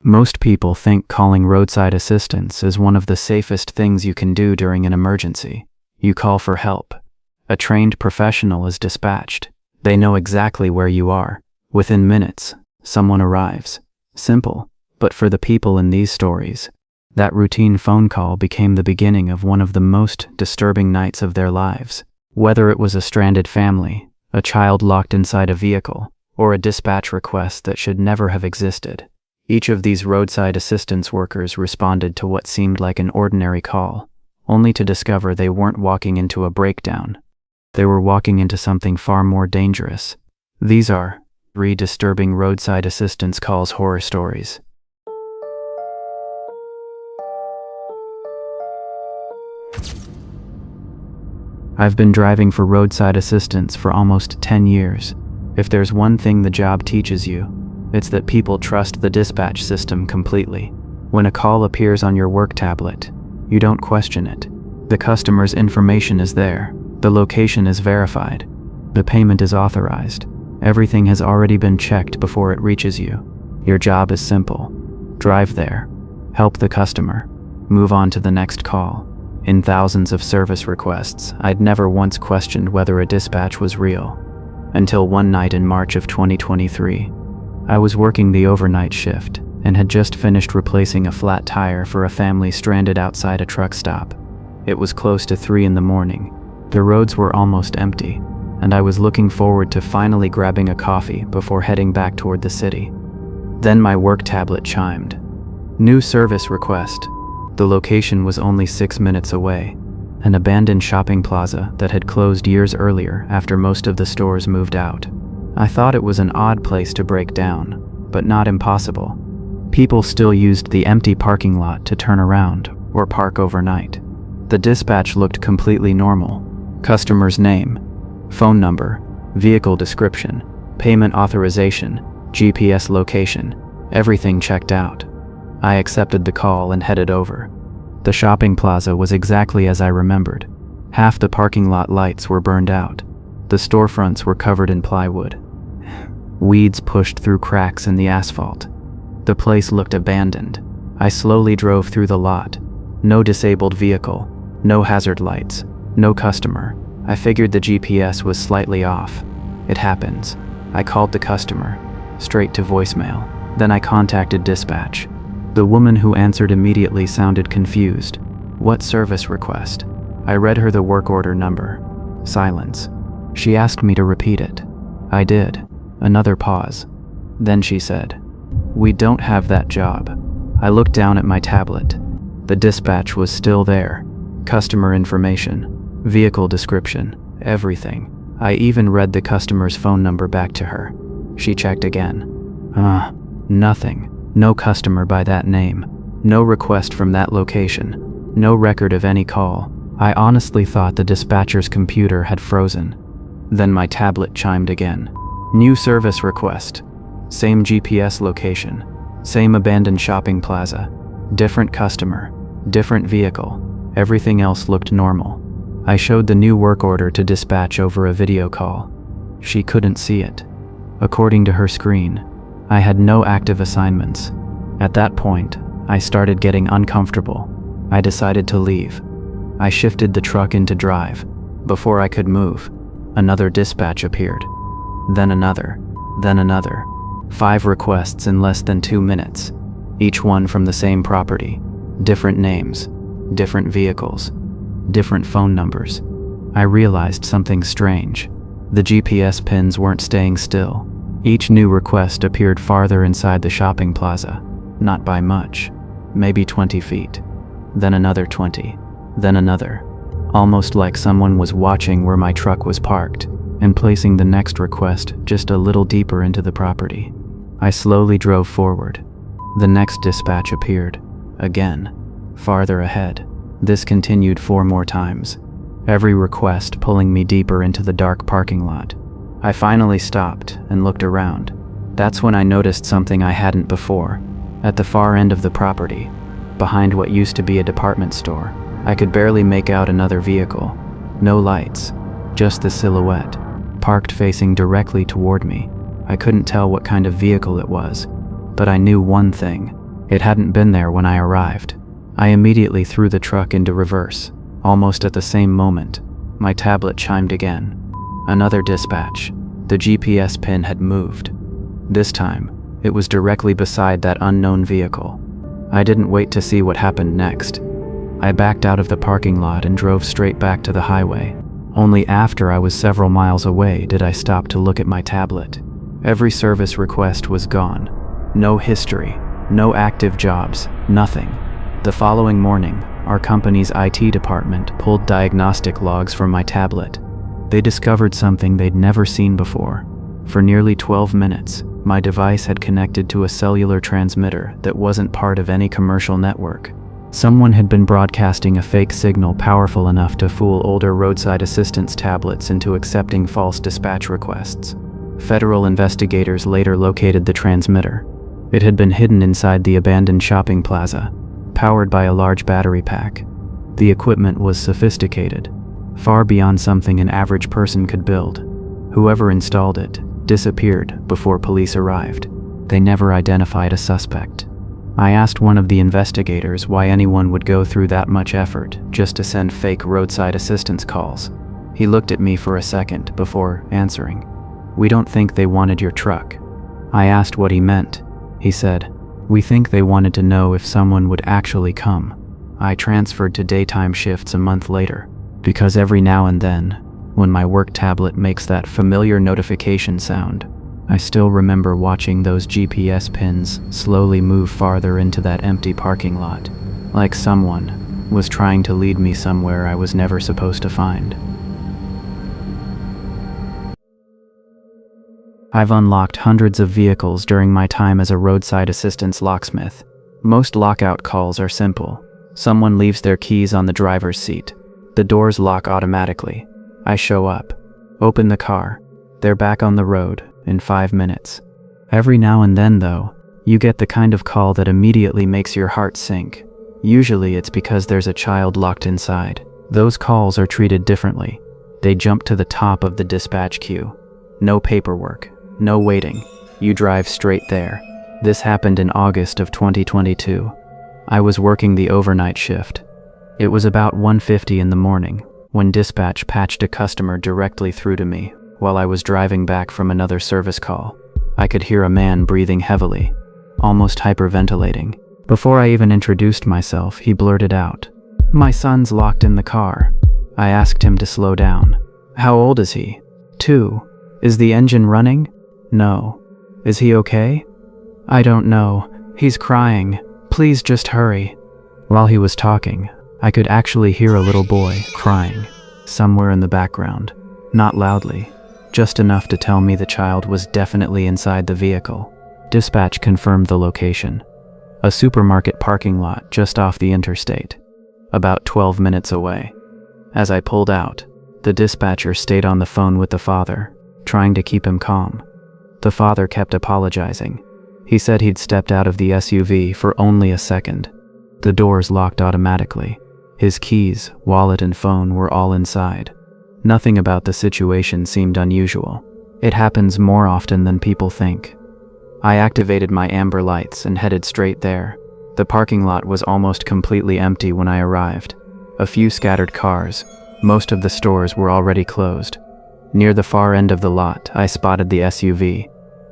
Most people think calling roadside assistance is one of the safest things you can do during an emergency. You call for help. A trained professional is dispatched. They know exactly where you are. Within minutes, someone arrives. Simple. But for the people in these stories, that routine phone call became the beginning of one of the most disturbing nights of their lives. Whether it was a stranded family, a child locked inside a vehicle, or a dispatch request that should never have existed, each of these roadside assistance workers responded to what seemed like an ordinary call, only to discover they weren't walking into a breakdown. They were walking into something far more dangerous. These are 3 disturbing roadside assistance calls horror stories. I've been driving for roadside assistance for almost 10 years. If there's one thing the job teaches you, it's that people trust the dispatch system completely. When a call appears on your work tablet, you don't question it. The customer's information is there. The location is verified. The payment is authorized. Everything has already been checked before it reaches you. Your job is simple. Drive there. Help the customer. Move on to the next call. In thousands of service requests, I'd never once questioned whether a dispatch was real. Until one night in March of 2023. I was working the overnight shift and had just finished replacing a flat tire for a family stranded outside a truck stop. It was close to 3 in the morning. The roads were almost empty, and I was looking forward to finally grabbing a coffee before heading back toward the city. Then my work tablet chimed. New service request. The location was only 6 minutes away, an abandoned shopping plaza that had closed years earlier after most of the stores moved out. I thought it was an odd place to break down, but not impossible. People still used the empty parking lot to turn around or park overnight. The dispatch looked completely normal. Customer's name, phone number, vehicle description, payment authorization, GPS location, everything checked out. I accepted the call and headed over. The shopping plaza was exactly as I remembered. Half the parking lot lights were burned out. The storefronts were covered in plywood. Weeds pushed through cracks in the asphalt. The place looked abandoned. I slowly drove through the lot. No disabled vehicle, no hazard lights, no customer. I figured the GPS was slightly off. It happens. I called the customer, straight to voicemail. Then I contacted dispatch. The woman who answered immediately sounded confused. What service request? I read her the work order number. Silence. She asked me to repeat it. I did. Another pause. Then she said, "We don't have that job." I looked down at my tablet. The dispatch was still there. Customer information, vehicle description, everything. I even read the customer's phone number back to her. She checked again. Nothing. No customer by that name. No request from that location. No record of any call. I honestly thought the dispatcher's computer had frozen. Then my tablet chimed again. New service request. Same GPS location. Same abandoned shopping plaza. Different customer. Different vehicle. Everything else looked normal. I showed the new work order to dispatch over a video call. She couldn't see it. According to her screen, I had no active assignments. At that point, I started getting uncomfortable. I decided to leave. I shifted the truck into drive. Before I could move, another dispatch appeared. Then another. Then another. 5 requests in less than 2 minutes. Each one from the same property. Different names. Different vehicles. Different phone numbers. I realized something strange. The GPS pins weren't staying still. Each new request appeared farther inside the shopping plaza. Not by much. Maybe 20 feet. Then another 20. Then another. Almost like someone was watching where my truck was parked and placing the next request just a little deeper into the property. I slowly drove forward. The next dispatch appeared. Again. Farther ahead. This continued 4 more times. Every request pulling me deeper into the dark parking lot. I finally stopped and looked around. That's when I noticed something I hadn't before. At the far end of the property, behind what used to be a department store, I could barely make out another vehicle. No lights, just the silhouette, parked facing directly toward me. I couldn't tell what kind of vehicle it was, but I knew one thing. It hadn't been there when I arrived. I immediately threw the truck into reverse. Almost at the same moment, my tablet chimed again. Another dispatch. The GPS pin had moved. This time, it was directly beside that unknown vehicle. I didn't wait to see what happened next. I backed out of the parking lot and drove straight back to the highway. Only after I was several miles away did I stop to look at my tablet. Every service request was gone. No history, no active jobs, nothing. The following morning, our company's IT department pulled diagnostic logs from my tablet. They discovered something they'd never seen before. For nearly 12 minutes, my device had connected to a cellular transmitter that wasn't part of any commercial network. Someone had been broadcasting a fake signal powerful enough to fool older roadside assistance tablets into accepting false dispatch requests. Federal investigators later located the transmitter. It had been hidden inside the abandoned shopping plaza, powered by a large battery pack. The equipment was sophisticated, far beyond something an average person could build. Whoever installed it disappeared before police arrived. They never identified a suspect. I asked one of the investigators why anyone would go through that much effort just to send fake roadside assistance calls. He looked at me for a second before answering. "We don't think they wanted your truck." I asked what he meant. He said, "We think they wanted to know if someone would actually come." I transferred to daytime shifts a month later, because every now and then, when my work tablet makes that familiar notification sound, I still remember watching those GPS pins slowly move farther into that empty parking lot, like someone was trying to lead me somewhere I was never supposed to find. I've unlocked hundreds of vehicles during my time as a roadside assistance locksmith. Most lockout calls are simple. Someone leaves their keys on the driver's seat. The doors lock automatically. I show up, open the car. They're back on the road in 5 minutes. Every now and then, though, you get the kind of call that immediately makes your heart sink. Usually it's because there's a child locked inside. Those calls are treated differently. They jump to the top of the dispatch queue. No paperwork, no waiting. You drive straight there. This happened in August of 2022. I was working the overnight shift. It was about 1:50 in the morning when dispatch patched a customer directly through to me while I was driving back from another service call. I could hear a man breathing heavily, almost hyperventilating. Before I even introduced myself, he blurted out, "My son's locked in the car." I asked him to slow down. "How old is he?" "2. "Is the engine running?" "No." "Is he okay?" "I don't know. He's crying. Please just hurry." While he was talking, I could actually hear a little boy crying somewhere in the background. Not loudly, just enough to tell me the child was definitely inside the vehicle. Dispatch confirmed the location. A supermarket parking lot just off the interstate, about 12 minutes away. As I pulled out, the dispatcher stayed on the phone with the father, trying to keep him calm. The father kept apologizing. He said he'd stepped out of the SUV for only a second. The doors locked automatically. His keys, wallet, and phone were all inside. Nothing about the situation seemed unusual. It happens more often than people think. I activated my amber lights and headed straight there. The parking lot was almost completely empty when I arrived. A few scattered cars. Most of the stores were already closed. Near the far end of the lot, I spotted the SUV.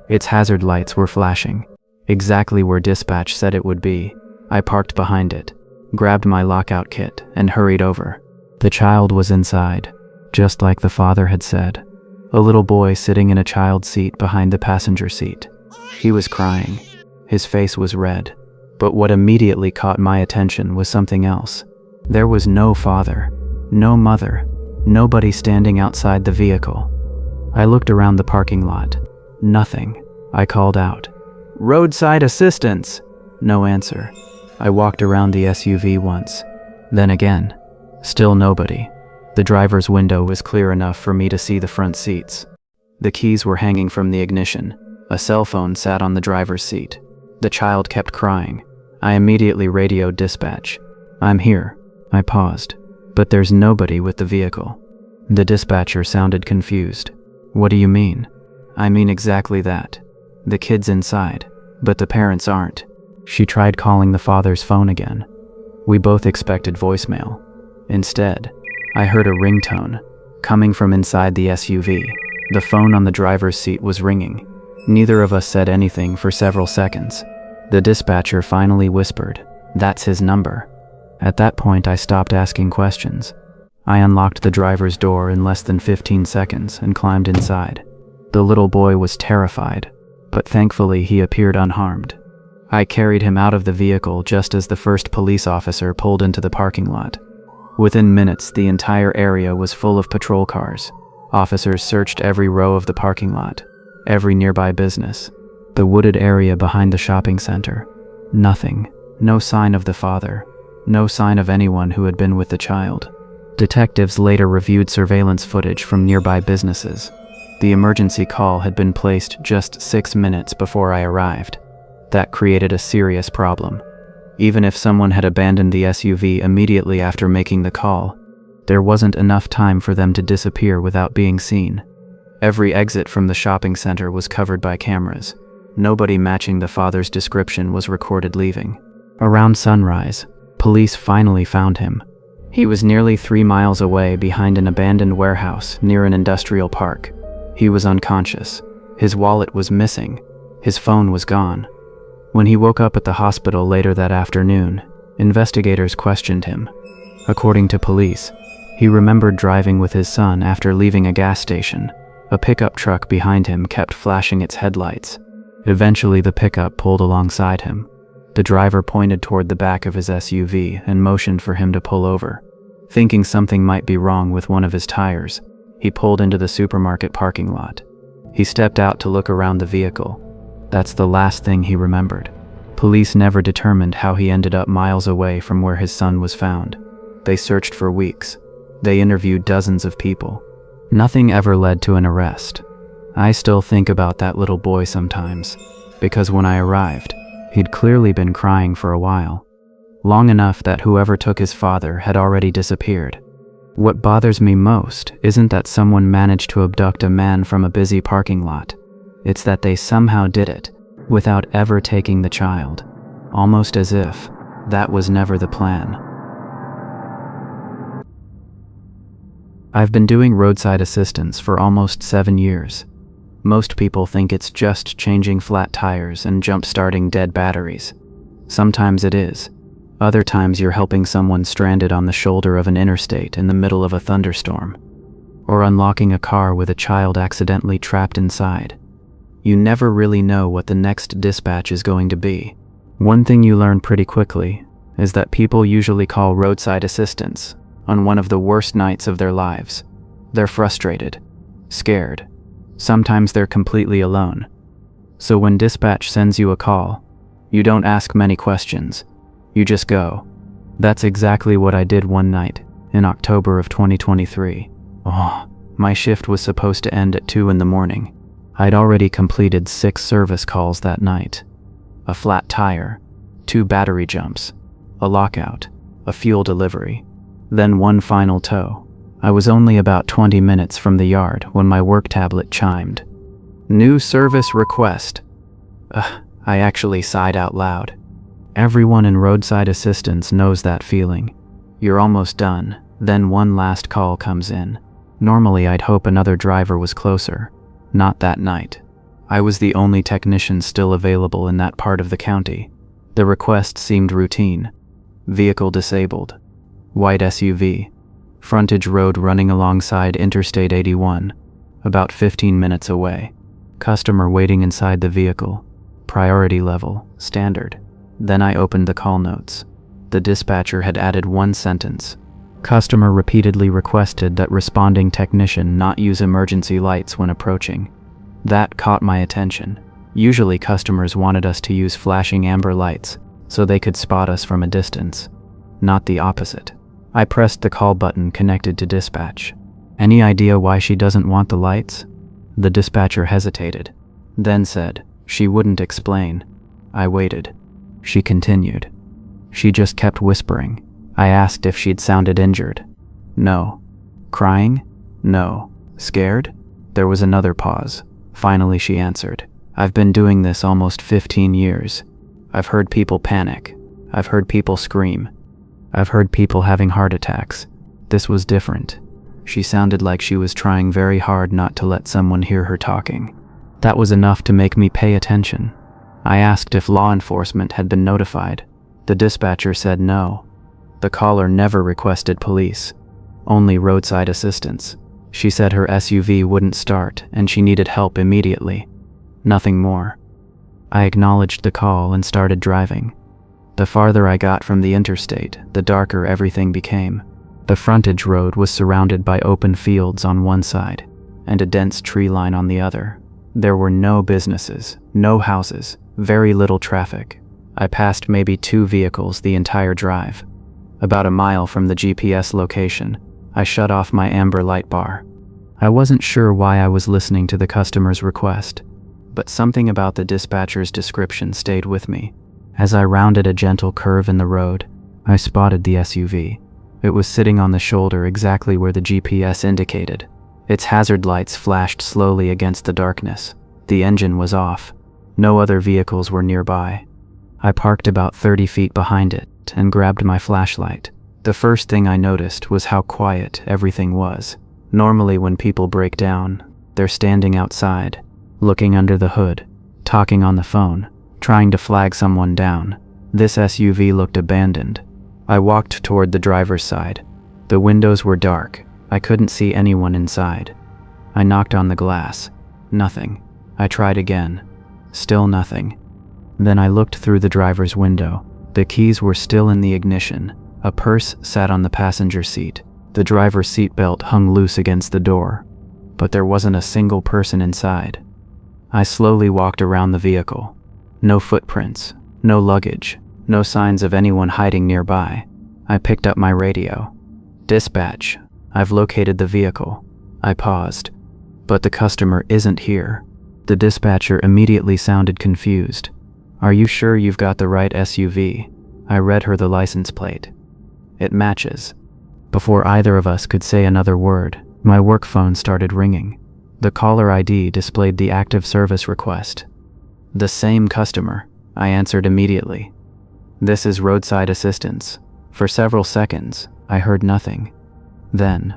Its hazard lights were flashing, exactly where dispatch said it would be. I parked behind it, grabbed my lockout kit, and hurried over. The child was inside, just like the father had said. A little boy sitting in a child's seat behind the passenger seat. He was crying. His face was red. But what immediately caught my attention was something else. There was no father, no mother, nobody standing outside the vehicle. I looked around the parking lot. Nothing. I called out, "Roadside assistance!" No answer. I walked around the SUV once, then again. Still nobody. The driver's window was clear enough for me to see the front seats. The keys were hanging from the ignition. A cell phone sat on the driver's seat. The child kept crying. I immediately radioed dispatch. "I'm here." I paused. "But there's nobody with the vehicle." The dispatcher sounded confused. "What do you mean?" "I mean exactly that. The kid's inside, but the parents aren't. She tried calling the father's phone again. We both expected voicemail. Instead, I heard a ringtone coming from inside the SUV. The phone on the driver's seat was ringing. Neither of us said anything for several seconds. The dispatcher finally whispered, "That's his number." At that point, I stopped asking questions. I unlocked the driver's door in less than 15 seconds and climbed inside. The little boy was terrified, but thankfully he appeared unharmed. I carried him out of the vehicle just as the first police officer pulled into the parking lot. Within minutes, the entire area was full of patrol cars. Officers searched every row of the parking lot, every nearby business, the wooded area behind the shopping center. Nothing. No sign of the father. No sign of anyone who had been with the child. Detectives later reviewed surveillance footage from nearby businesses. The emergency call had been placed just 6 minutes before I arrived. That created a serious problem. Even if someone had abandoned the SUV immediately after making the call, there wasn't enough time for them to disappear without being seen. Every exit from the shopping center was covered by cameras. Nobody matching the father's description was recorded leaving. Around sunrise, police finally found him. He was nearly 3 miles away behind an abandoned warehouse near an industrial park. He was unconscious. His wallet was missing. His phone was gone. When he woke up at the hospital later that afternoon, investigators questioned him. According to police, he remembered driving with his son after leaving a gas station. A pickup truck behind him kept flashing its headlights. Eventually, the pickup pulled alongside him. The driver pointed toward the back of his SUV and motioned for him to pull over. Thinking something might be wrong with one of his tires, he pulled into the supermarket parking lot. He stepped out to look around the vehicle. That's the last thing he remembered. Police never determined how he ended up miles away from where his son was found. They searched for weeks. They interviewed dozens of people. Nothing ever led to an arrest. I still think about that little boy sometimes, because when I arrived, he'd clearly been crying for a while. Long enough that whoever took his father had already disappeared. What bothers me most isn't that someone managed to abduct a man from a busy parking lot. It's that they somehow did it without ever taking the child, almost as if that was never the plan. I've been doing roadside assistance for almost 7 years. Most people think it's just changing flat tires and jump-starting dead batteries. Sometimes it is. Other times you're helping someone stranded on the shoulder of an interstate in the middle of a thunderstorm, or unlocking a car with a child accidentally trapped inside. You never really know what the next dispatch is going to be. One thing you learn pretty quickly is that people usually call roadside assistance on one of the worst nights of their lives. They're frustrated, scared. Sometimes they're completely alone. So when dispatch sends you a call, you don't ask many questions. You just go. That's exactly what I did one night in October of 2023. My shift was supposed to end at 2 in the morning. I'd already completed 6 service calls that night. A flat tire, 2 battery jumps, a lockout, a fuel delivery, then one final tow. I was only about 20 minutes from the yard when my work tablet chimed. New service request. I actually sighed out loud. Everyone in roadside assistance knows that feeling. You're almost done, then one last call comes in. Normally I'd hope another driver was closer. Not that night. I was the only technician still available in that part of the county. The request seemed routine. Vehicle disabled. White SUV. Frontage road running alongside Interstate 81. About 15 minutes away. Customer waiting inside the vehicle. Priority level, standard. Then I opened the call notes. The dispatcher had added one sentence. Customer repeatedly requested that responding technician not use emergency lights when approaching. That caught my attention. Usually customers wanted us to use flashing amber lights so they could spot us from a distance. Not the opposite. I pressed the call button connected to dispatch. Any idea why she doesn't want the lights? The dispatcher hesitated, then said she wouldn't explain. I waited. She continued. She just kept whispering. I asked if she'd sounded injured. No. Crying? No. Scared? There was another pause. Finally she answered. I've been doing this almost 15 years. I've heard people panic. I've heard people scream. I've heard people having heart attacks. This was different. She sounded like she was trying very hard not to let someone hear her talking. That was enough to make me pay attention. I asked if law enforcement had been notified. The dispatcher said no. The caller never requested police, only roadside assistance. She said her SUV wouldn't start and she needed help immediately. Nothing more. I acknowledged the call and started driving. The farther I got from the interstate, the darker everything became. The frontage road was surrounded by open fields on one side and a dense tree line on the other. There were no businesses, no houses, very little traffic. I passed maybe 2 vehicles the entire drive. About a mile from the GPS location, I shut off my amber light bar. I wasn't sure why I was listening to the customer's request, but something about the dispatcher's description stayed with me. As I rounded a gentle curve in the road, I spotted the SUV. It was sitting on the shoulder exactly where the GPS indicated. Its hazard lights flashed slowly against the darkness. The engine was off. No other vehicles were nearby. I parked about 30 feet behind it and grabbed my flashlight. The first thing I noticed was how quiet everything was. Normally when people break down, they're standing outside, looking under the hood, talking on the phone, trying to flag someone down. This SUV looked abandoned. I walked toward the driver's side. The windows were dark. I couldn't see anyone inside. I knocked on the glass. Nothing. I tried again. Still nothing. Then I looked through the driver's window. The keys were still in the ignition. A purse sat on the passenger seat. The driver's seatbelt hung loose against the door, but there wasn't a single person inside. I slowly walked around the vehicle. No footprints, no luggage, no signs of anyone hiding nearby. I picked up my radio. "Dispatch, I've located the vehicle." I paused. "But the customer isn't here." The dispatcher immediately sounded confused. "Are you sure you've got the right SUV?" I read her the license plate. "It matches." Before either of us could say another word, my work phone started ringing. The caller ID displayed the active service request. "The same customer," I answered immediately. "This is roadside assistance." For several seconds, I heard nothing. Then,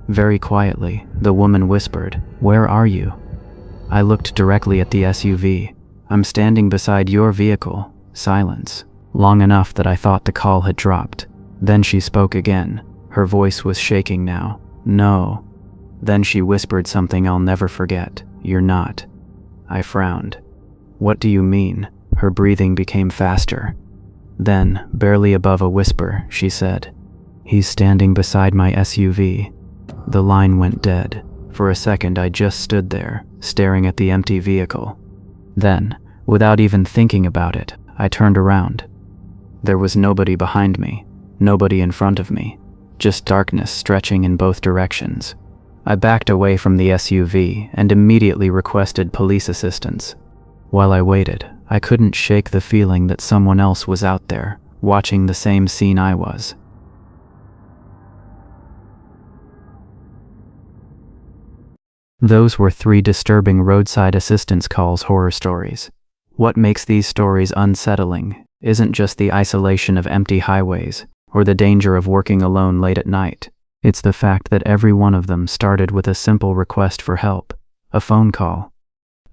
very quietly, the woman whispered, "Where are you?" I looked directly at the SUV. "I'm standing beside your vehicle." Silence. Long enough that I thought the call had dropped. Then she spoke again. Her voice was shaking now. "No." Then she whispered something I'll never forget. "You're not." I frowned. "What do you mean?" Her breathing became faster. Then, barely above a whisper, she said, "He's standing beside my SUV." The line went dead. For a second I just stood there, staring at the empty vehicle. Then, without even thinking about it, I turned around. There was nobody behind me, nobody in front of me, just darkness stretching in both directions. I backed away from the SUV and immediately requested police assistance. While I waited, I couldn't shake the feeling that someone else was out there, watching the same scene I was. Those were 3 disturbing roadside assistance calls horror stories. What makes these stories unsettling isn't just the isolation of empty highways or the danger of working alone late at night. It's the fact that every one of them started with a simple request for help, a phone call,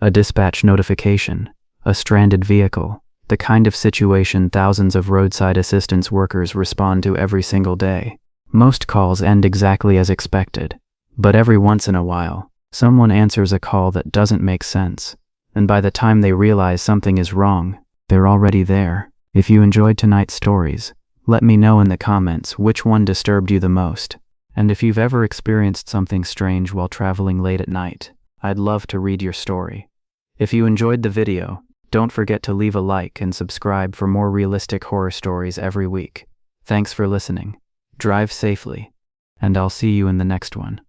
a dispatch notification, a stranded vehicle, the kind of situation thousands of roadside assistance workers respond to every single day. Most calls end exactly as expected, but every once in a while, someone answers a call that doesn't make sense, and by the time they realize something is wrong, they're already there. If you enjoyed tonight's stories, let me know in the comments which one disturbed you the most. And if you've ever experienced something strange while traveling late at night, I'd love to read your story. If you enjoyed the video, don't forget to leave a like and subscribe for more realistic horror stories every week. Thanks for listening. Drive safely, and I'll see you in the next one.